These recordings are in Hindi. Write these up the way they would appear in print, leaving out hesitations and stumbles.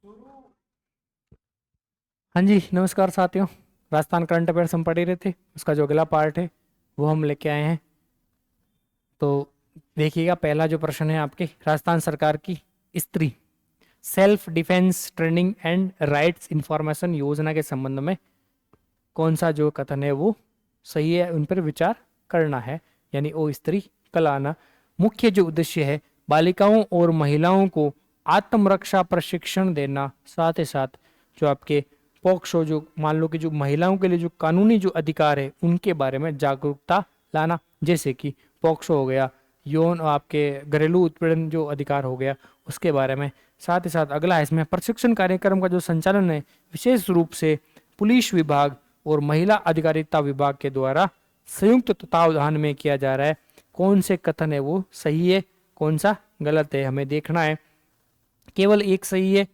हाँ जी, नमस्कार साथियों। राजस्थान करंट अफेयर्स हम पढ़ ही रहे थे, उसका जो अगला पार्ट है वो हम लेके आए हैं। तो देखिएगा, पहला जो प्रश्न है आपके, राजस्थान सरकार की स्त्री self defence training and rights information योजना के संबंध में कौन सा जो कथन है वो सही है, उन पर विचार करना है। यानी ओ स्त्री कल आना। मुख्य जो उद्देश्य है, बालिकाओं और महिलाओं को आत्मरक्षा प्रशिक्षण देना, साथ ही साथ जो आपके पॉक्सो, जो मान लो कि जो महिलाओं के लिए जो कानूनी जो अधिकार है उनके बारे में जागरूकता लाना, जैसे कि पॉक्सो हो गया, यौन आपके घरेलू उत्पीड़न जो अधिकार हो गया उसके बारे में। साथ ही साथ अगला है इसमें प्रशिक्षण कार्यक्रम का जो संचालन है विशेष रूप से पुलिस विभाग और महिला अधिकारिता विभाग के द्वारा संयुक्त तत्वावधान में किया जा रहा है। कौन से कथन है वो सही है, कौन सा गलत है, हमें देखना है। केवल एक सही है,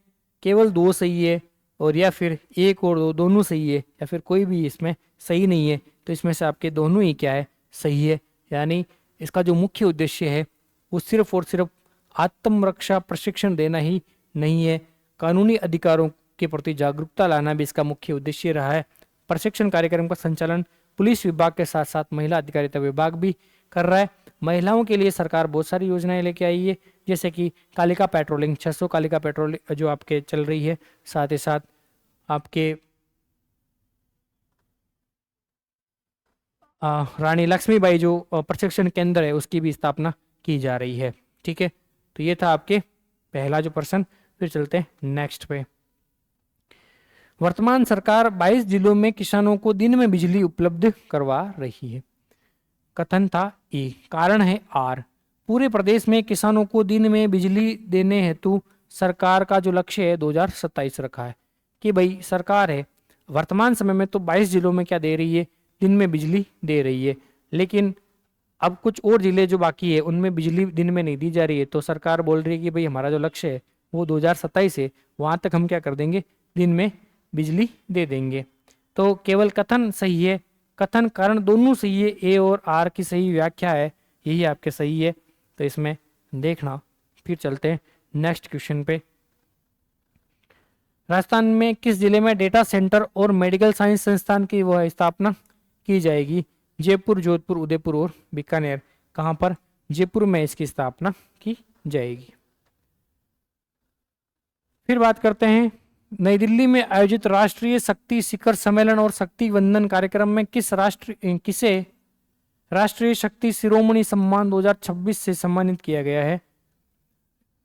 केवल दो सही है, और या फिर एक और दो दोनों सही है, या फिर कोई भी इसमें सही नहीं है। तो इसमें से आपके दोनों ही क्या है, सही है। यानी इसका जो मुख्य उद्देश्य है वो सिर्फ और सिर्फ आत्मरक्षा प्रशिक्षण देना ही नहीं है, कानूनी अधिकारों के प्रति जागरूकता लाना भी इसका मुख्य उद्देश्य रहा है। प्रशिक्षण कार्यक्रम का संचालन पुलिस विभाग के साथ साथ महिला अधिकारिता विभाग भी कर रहा है। महिलाओं के लिए सरकार बहुत सारी योजनाएं लेके आई है, जैसे कि कालिका पेट्रोलिंग, 600 कालिका पेट्रोलिंग जो आपके चल रही है। साथ ही साथ आपके रानी लक्ष्मीबाई जो प्रशिक्षण केंद्र है उसकी भी स्थापना की जा रही है। ठीक है, तो ये था आपके पहला जो प्रश्न। फिर चलते हैं नेक्स्ट पे। वर्तमान सरकार 22 जिलों में किसानों को दिन में बिजली उपलब्ध करवा रही है। कथन था ए, कारण है आर। पूरे प्रदेश में किसानों को दिन में बिजली देने हेतु सरकार का जो लक्ष्य है 2027 रखा है। कि भाई सरकार है वर्तमान समय में तो 22 जिलों में क्या दे रही है, दिन में बिजली दे रही है, लेकिन अब कुछ और जिले जो बाकी है उनमें बिजली दिन में नहीं दी जा रही है। तो सरकार बोल रही है कि भाई हमारा जो लक्ष्य है वो 2027 है, वहां तक हम क्या कर देंगे, दिन में बिजली दे देंगे। तो केवल कथन सही है, कथन कारण दोनों सही है, ए और आर की सही व्याख्या है, यही आपके सही है। तो इसमें देखना। फिर चलते हैं नेक्स्ट क्वेश्चन पे। राजस्थान में किस जिले में डेटा सेंटर और मेडिकल साइंस संस्थान की वो स्थापना की जाएगी? जयपुर, जोधपुर, उदयपुर और बीकानेर। कहाँ पर? जयपुर में इसकी स्थापना की जाएगी। फिर बात करते हैं, नई दिल्ली में आयोजित राष्ट्रीय शक्ति शिखर सम्मेलन और शक्ति वंदन कार्यक्रम में किसे राष्ट्रीय शक्ति शिरोमणि सम्मान 2026 से सम्मानित किया गया है?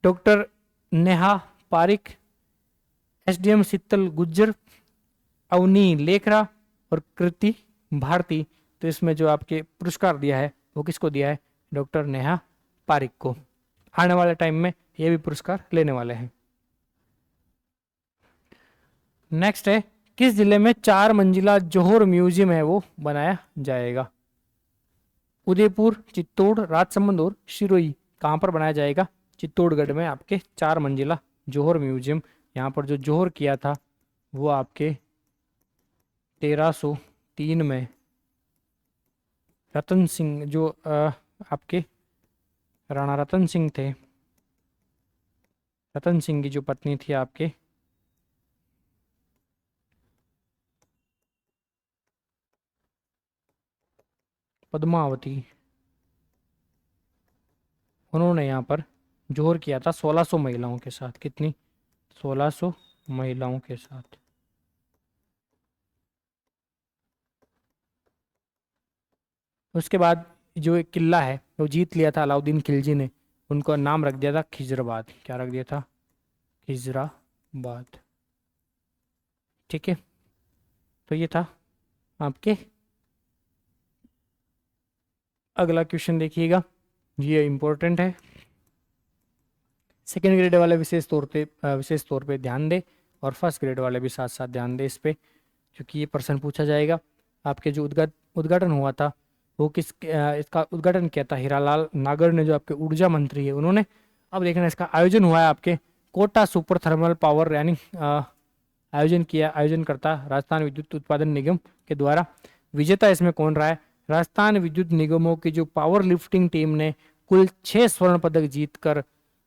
डॉक्टर नेहा पारिक, एसडीएम शीतल गुज्जर, अवनी लेखरा और कृति भारती। तो इसमें जो आपके पुरस्कार दिया है वो किसको दिया है? डॉक्टर नेहा पारिक को। आने वाले टाइम में ये भी पुरस्कार लेने वाले हैं। नेक्स्ट है, किस जिले में 4 मंजिला जौहर म्यूजियम है वो बनाया जाएगा? उदयपुर, चित्तौड़, राजसमंद और सिरोही। कहाँ पर बनाया जाएगा? चित्तौड़गढ़ में आपके 4 मंजिला जौहर म्यूजियम। यहाँ पर जो जौहर किया था वो आपके 1303 में रतन सिंह जो आपके राणा रतन सिंह थे, रतन सिंह की जो पत्नी थी आपके पद्मावती, उन्होंने यहाँ पर जोहर किया था 1600 महिलाओं के साथ। कितनी? 1600 महिलाओं के साथ। उसके बाद जो एक किला है वो जीत लिया था अलाउद्दीन खिलजी ने, उनका नाम रख दिया था खिजराबाद। क्या रख दिया था? खिजराबाद। ठीक है, तो ये था आपके। अगला क्वेश्चन देखिएगा, ये इंपॉर्टेंट है। सेकेंड ग्रेड वाले विशेष तौर पे ध्यान दे, और फर्स्ट ग्रेड वाले भी साथ साथ ध्यान दे इस पे, क्योंकि ये प्रश्न पूछा जाएगा। आपके जो उद्घाटन हुआ था वो इसका उद्घाटन किया था हीरालाल नागर ने, जो आपके ऊर्जा मंत्री है उन्होंने। अब देखना, इसका आयोजन हुआ है आपके कोटा सुपर थर्मल पावर, यानी आयोजनकर्ता राजस्थान विद्युत उत्पादन निगम के द्वारा। विजेता इसमें कौन रहा है? राजस्थान विद्युत निगमों की जो पावर लिफ्टिंग टीम ने कुल 6 स्वर्ण पदक जीतकर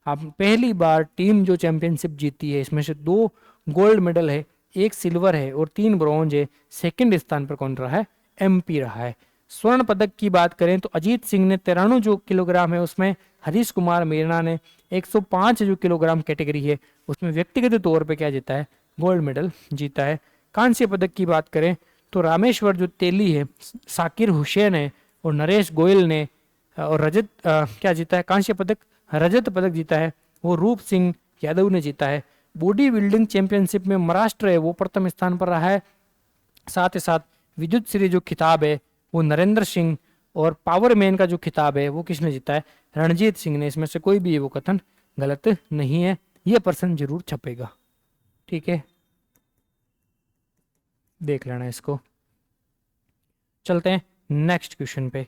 आप पहली बार टीम जो चैंपियनशिप जीती है इसमें से 2 गोल्ड मेडल है, 1 सिल्वर है और 3 ब्रॉन्ज है। सेकंड स्थान पर कौन रहा है? एमपी रहा है। स्वर्ण पदक की बात करें तो अजीत सिंह ने 93 जो किलोग्राम है उसमें, हरीश कुमार मीणा ने 105 जो किलोग्राम कैटेगरी है उसमें व्यक्तिगत तौर पे क्या जीता है? गोल्ड मेडल जीता है। कांस्य पदक की बात करें तो रामेश्वर जो तेली है, साकिर हुसैन है और नरेश गोयल ने और रजत क्या जीता है? कांस्य पदक, रजत पदक जीता है, वो रूप सिंह यादव ने जीता है। बॉडी बिल्डिंग चैंपियनशिप में महाराष्ट्र है वो प्रथम स्थान पर रहा है। साथ ही साथ विद्युत श्री जो खिताब है वो नरेंद्र सिंह, और पावर मैन का जो खिताब है वो किसने जीता है? रणजीत सिंह ने। इसमें से कोई भी वो कथन गलत नहीं है, ये प्रश्न जरूर छपेगा। ठीक है, देख लेना इसको। चलते हैं नेक्स्ट क्वेश्चन पे।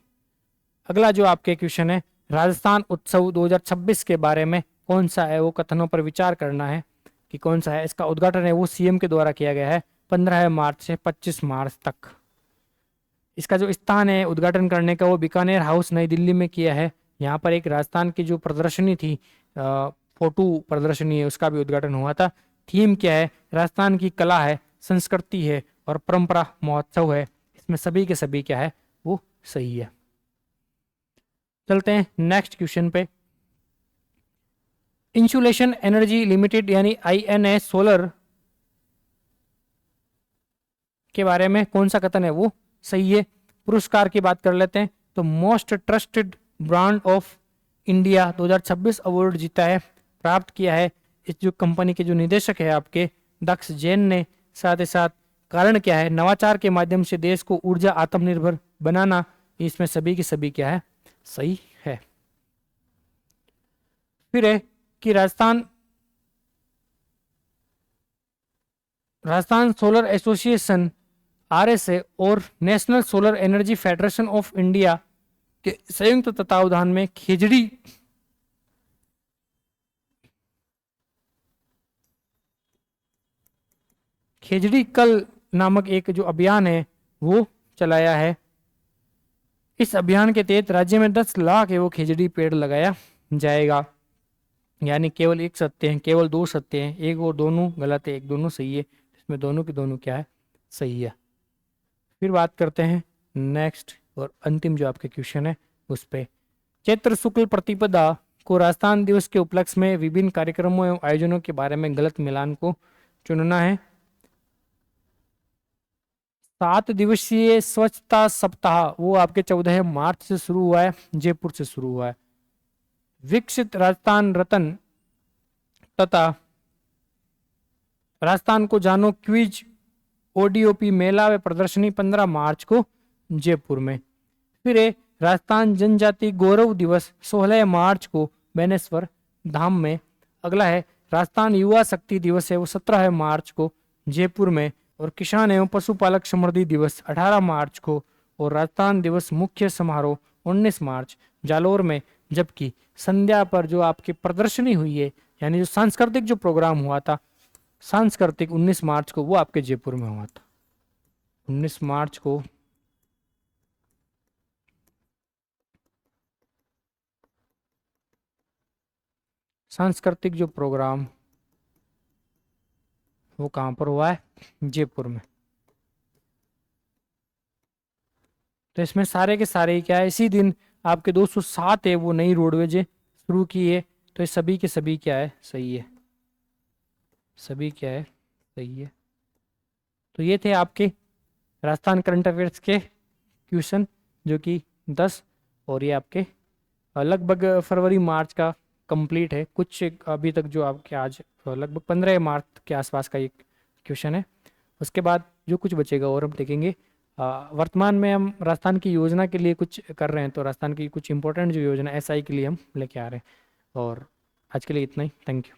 अगला जो आपके क्वेश्चन है, राजस्थान उत्सव 2026 के बारे में कौन सा है वो कथनों पर विचार करना है कि कौन सा है। इसका उद्घाटन है वो सीएम के द्वारा किया गया है 15 मार्च से 25 मार्च तक। इसका जो स्थान है उद्घाटन करने का वो बीकानेर हाउस नई दिल्ली में किया है। यहाँ पर एक राजस्थान की जो प्रदर्शनी थी, फोटो प्रदर्शनी है, उसका भी उद्घाटन हुआ था। थीम क्या है? राजस्थान की कला है, संस्कृति है और परंपरा महोत्सव है। इसमें सभी के सभी क्या है वो सही है। चलते हैं नेक्स्ट क्वेश्चन पे। इंसुलेशन एनर्जी लिमिटेड यानी आईएनएस सोलर के बारे में कौन सा कथन है वो सही है। पुरस्कार की बात कर लेते हैं तो most trusted brand of India 2026 award जीता है, प्राप्त किया है इस जो कंपनी के जो निदेशक है आपके दक्ष जैन ने। साथ ही साथ कारण क्या है? नवाचार के माध्यम से देश को ऊर्जा आत्मनिर्भर बनाना। इसमें सभी की सभी क्या है सही है। फिर है कि राजस्थान सोलर एसोसिएशन आरएसए और national solar energy federation of India के संयुक्त तत्वावधान में खेजड़ी कल नामक एक जो अभियान है वो चलाया है। इस अभियान के तहत राज्य में 10 लाख है वो खेजड़ी पेड़ लगाया जाएगा। यानी केवल एक सत्य है, केवल 2 सत्य हैं, एक और दोनों गलत है, एक दोनों सही है। इसमें दोनों की दोनों क्या है सही है। फिर बात करते हैं नेक्स्ट और अंतिम जो आपके क्वेश्चन है उस पे। चैत्र शुक्ल प्रतिपदा को राजस्थान दिवस के उपलक्ष्य में विभिन्न कार्यक्रमों एवं आयोजनों के बारे में गलत मिलान को चुनना है। 7 दिवसीय स्वच्छता सप्ताह वो आपके 14 मार्च से शुरू हुआ है, जयपुर से शुरू हुआ है। विकसित राजस्थान रत्न तथा राजस्थान को जानो क्विज ओडीओपी मेला व प्रदर्शनी 15 मार्च को जयपुर में। फिर राजस्थान जनजाति गौरव दिवस 16 मार्च को बेनेश्वर धाम में। अगला है राजस्थान युवा शक्ति दिवस है वो 17 मार्च को जयपुर में। और किसान एवं पशुपालक समृद्धि दिवस 18 मार्च को। और राजस्थान दिवस मुख्य समारोह 19 मार्च जालोर में। जबकि संध्या पर जो आपकी प्रदर्शनी हुई है यानी जो सांस्कृतिक जो प्रोग्राम हुआ था सांस्कृतिक 19 मार्च को वो आपके जयपुर में हुआ था। 19 मार्च को सांस्कृतिक जो प्रोग्राम वो कहां पर हुआ है? जयपुर में। तो इसमें सारे के सारे क्या है इसी दिन आपके 207 है वो नई रोडवेज शुरू की है। तो ये सभी के सभी क्या है सही है, सभी क्या है सही है। तो ये थे आपके राजस्थान करंट अफेयर्स के क्वेश्चन जो कि 10 और ये आपके लगभग फरवरी मार्च का कंप्लीट है। कुछ अभी तक जो आपके आज लगभग 15 मार्च के आसपास का एक क्वेश्चन है। उसके बाद जो कुछ बचेगा और हम देखेंगे। वर्तमान में हम राजस्थान की योजना के लिए कुछ कर रहे हैं, तो राजस्थान की कुछ इंपॉर्टेंट जो योजना एसआई के लिए हम लेके आ रहे हैं। और आज के लिए इतना ही, थैंक यू।